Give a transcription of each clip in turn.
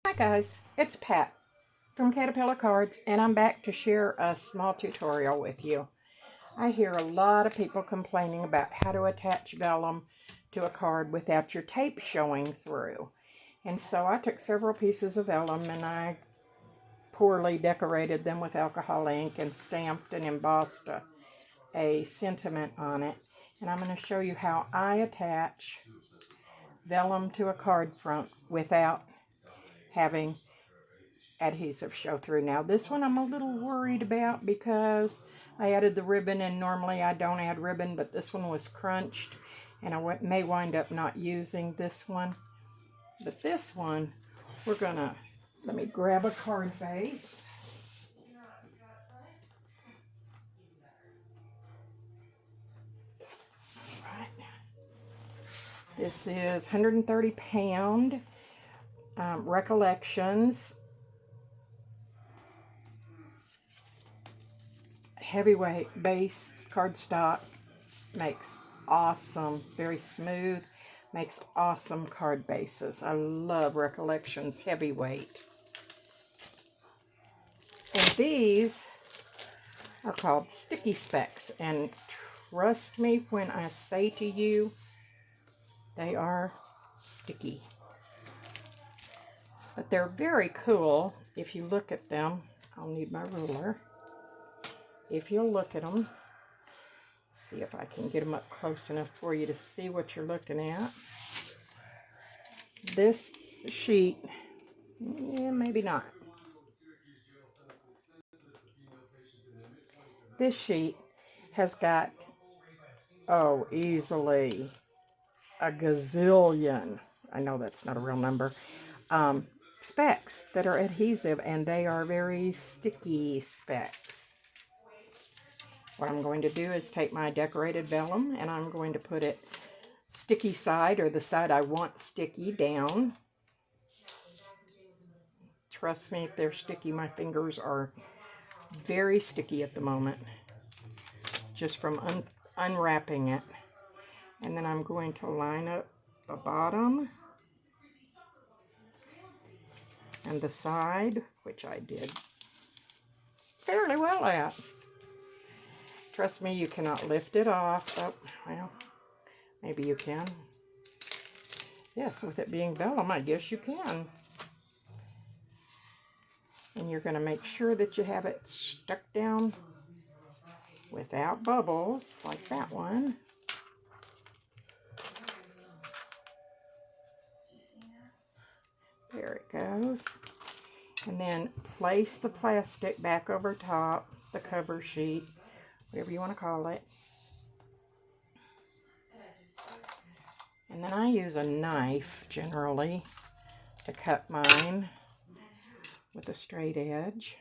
Hi guys, it's Pat from Caterpillar Cards, and I'm back to share a small tutorial with you. I hear a lot of people complaining about how to attach vellum to a card without your tape showing through. And so I took several pieces of vellum and I poorly decorated them with alcohol ink and stamped and embossed a sentiment on it. And I'm going to show you how I attach vellum to a card front without having adhesive show through. Now this one I'm a little worried about because I added the ribbon, and normally I don't add ribbon, but this one was crunched and I may wind up not using this one. But this one, we're gonna, let me grab a card base. All right. This is 130 pound Recollections heavyweight base cardstock. Makes awesome, very smooth, makes awesome card bases. I love Recollections heavyweight. And these are called sticky specs, and trust me when I say to you, they are sticky. But they're very cool if you look at them. I'll need my ruler. If you'll look at them, see if I can get them up close enough for you to see what you're looking at. This sheet, maybe not. This sheet has got, easily a gazillion, I know that's not a real number, specs that are adhesive, and they are very sticky specs. What I'm going to do is take my decorated vellum and I'm going to put it sticky side, or the side I want sticky, down. Trust me, if they're sticky, my fingers are very sticky at the moment, just from unwrapping it. And then I'm going to line up the bottom and the side, which I did fairly well at. Trust me, you cannot lift it off. Oh, well, maybe you can. Yes, with it being vellum, I guess you can. And you're going to make sure that you have it stuck down without bubbles, like that one. There it goes. And then place the plastic back over top, the cover sheet, whatever you want to call it. And then I use a knife, generally, to cut mine with a straight edge,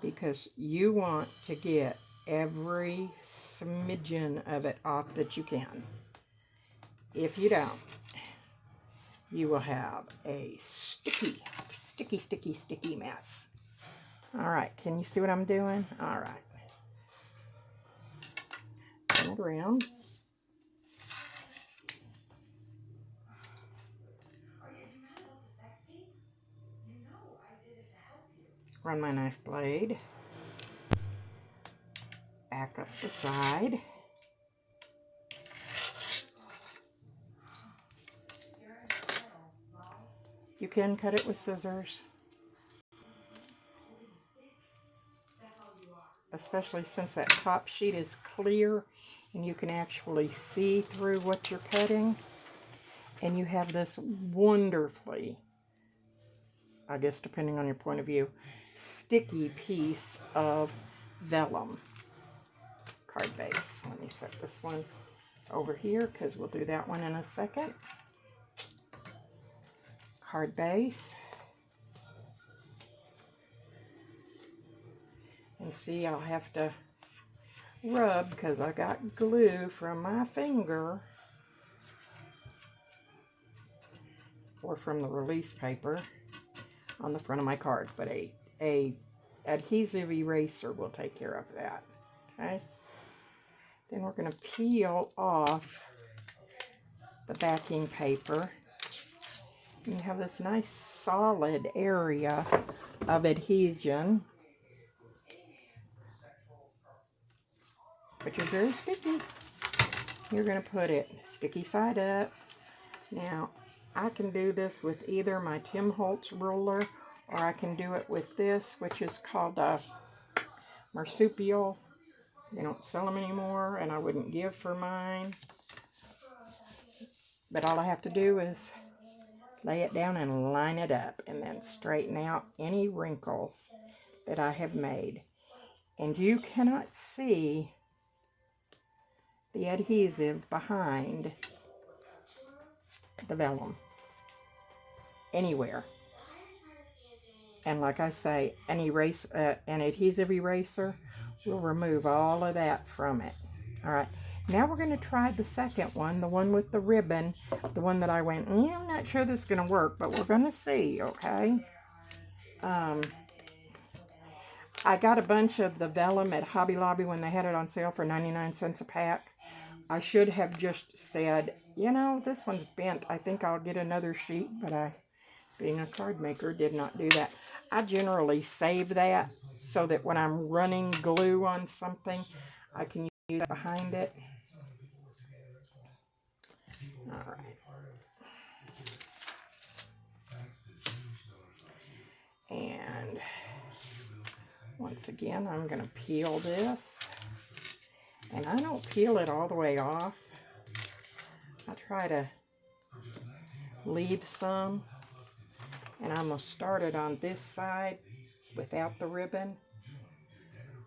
because you want to get every smidgen of it off that you can. If you don't, you will have a sticky mess. All right, can you see what I'm doing? All right. Turn it around. Run my knife blade back up the side. You can cut it with scissors, especially since that top sheet is clear and you can actually see through what you're cutting. And you have this wonderfully, I guess depending on your point of view, sticky piece of vellum card base. Let me set this one over here because we'll do that one in a second. Card base. And see, I'll have to rub because I got glue from my finger, or from the release paper on the front of my card, but a adhesive eraser will take care of that. Okay, then we're going to peel off the backing paper You have this nice solid area of adhesion, which is very sticky. You're going to put it sticky side up. Now, I can do this with either my Tim Holtz ruler, or I can do it with this, which is called a marsupial. They don't sell them anymore, and I wouldn't give for mine. But all I have to do is lay it down and line it up, and then straighten out any wrinkles that I have made. And you cannot see the adhesive behind the vellum anywhere. And like I say, an adhesive eraser will remove all of that from it. All right, now we're going to try the second one, the one with the ribbon, the one that I went, I'm not sure this is going to work, but we're going to see, okay? I got a bunch of the vellum at Hobby Lobby when they had it on sale for 99 cents a pack. I should have just said, this one's bent. I think I'll get another sheet, but I, being a card maker, did not do that. I generally save that so that when I'm running glue on something, I can use it behind it. All right. And once again, I'm going to peel this. And I don't peel it all the way off. I try to leave some. And I'm going to start it on this side without the ribbon,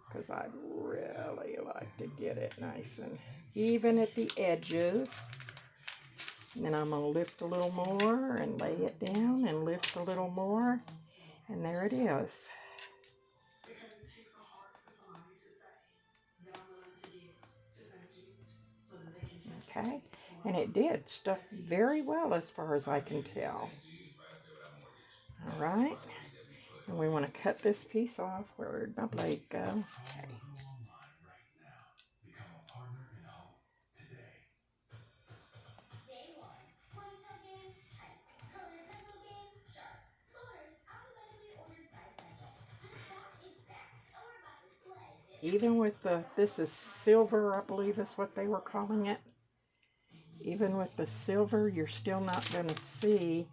because I'd really like to get it nice and even at the edges. And then I'm going to lift a little more and lay it down and lift a little more. And there it is. Okay. And it did stuck very well as far as I can tell. All right. And we want to cut this piece off. Where'd my blade go? Okay. Even with this is silver, I believe is what they were calling it. Even with the silver, you're still not going to see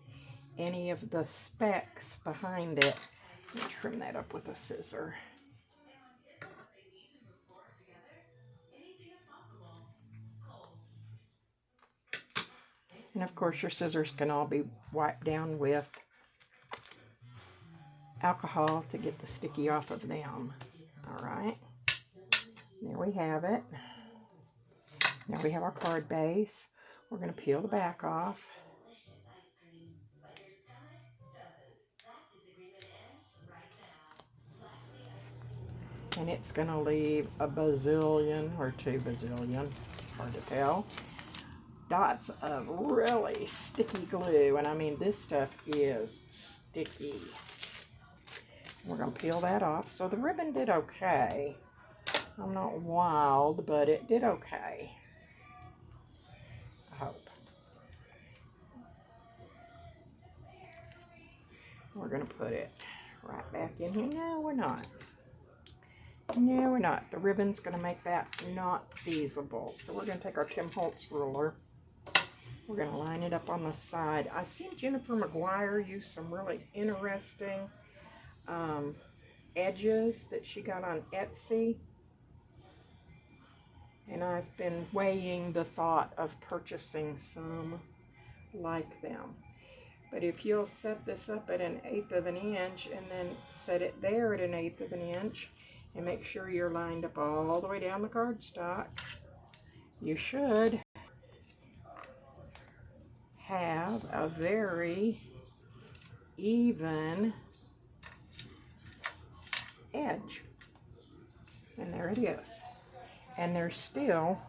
any of the specks behind it. Let me trim that up with a scissor. And of course, your scissors can all be wiped down with alcohol to get the sticky off of them. All right. There we have it. Now we have our card base. We're going to peel the back off. And it's going to leave a bazillion or 2 bazillion, hard to tell, dots of really sticky glue. And I mean, this stuff is sticky. We're going to peel that off. So the ribbon did okay. I'm not wild, but it did okay. I hope. We're going to put it right back in here. No, we're not. No, we're not. The ribbon's going to make that not feasible. So we're going to take our Tim Holtz ruler. We're going to line it up on the side. I seen Jennifer McGuire use some really interesting edges that she got on Etsy. And I've been weighing the thought of purchasing some like them. But if you'll set this up at 1/8 of an inch and then set it there at 1/8 of an inch and make sure you're lined up all the way down the cardstock, you should have a very even edge. And there it is. And there's still,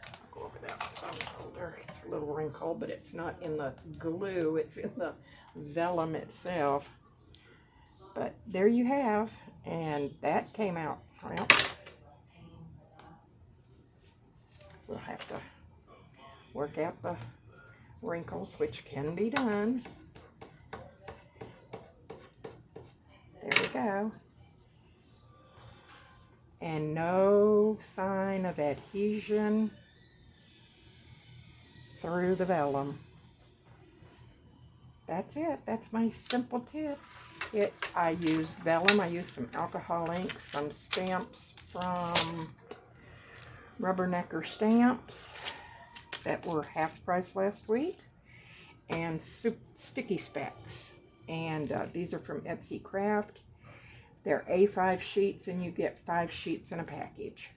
I'll go over that folder. It's a little wrinkled, but it's not in the glue, it's in the vellum itself. But there you have, and that came out. Well, we'll have to work out the wrinkles, which can be done. There we go. And no sign of adhesion through the vellum. That's it. That's my simple tip. I used vellum. I used some alcohol ink, some stamps from Rubbernecker Stamps that were half price last week, and sticky specs. And these are from Etsy Craft. They're A5 sheets, and you get 5 sheets in a package.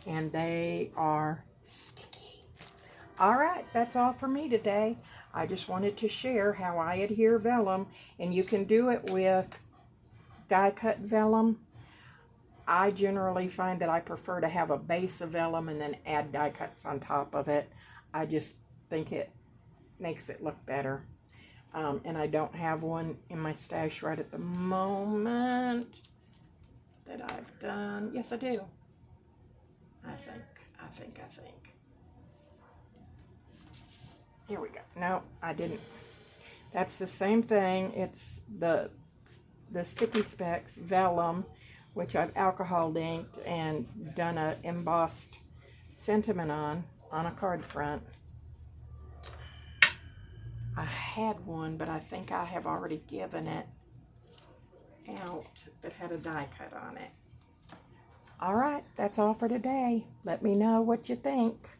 And they are sticky. All right, that's all for me today. I just wanted to share how I adhere vellum, and you can do it with die-cut vellum. I generally find that I prefer to have a base of vellum and then add die cuts on top of it. I just think it makes it look better. And I don't have one in my stash right at the moment that I've done. Yes, I do. I think. Here we go. No, I didn't. That's the same thing. It's the sticky specs vellum, which I've alcohol inked and done a embossed sentiment on a card front. I had one, but I think I have already given it out that had a die cut on it. All right, that's all for today. Let me know what you think.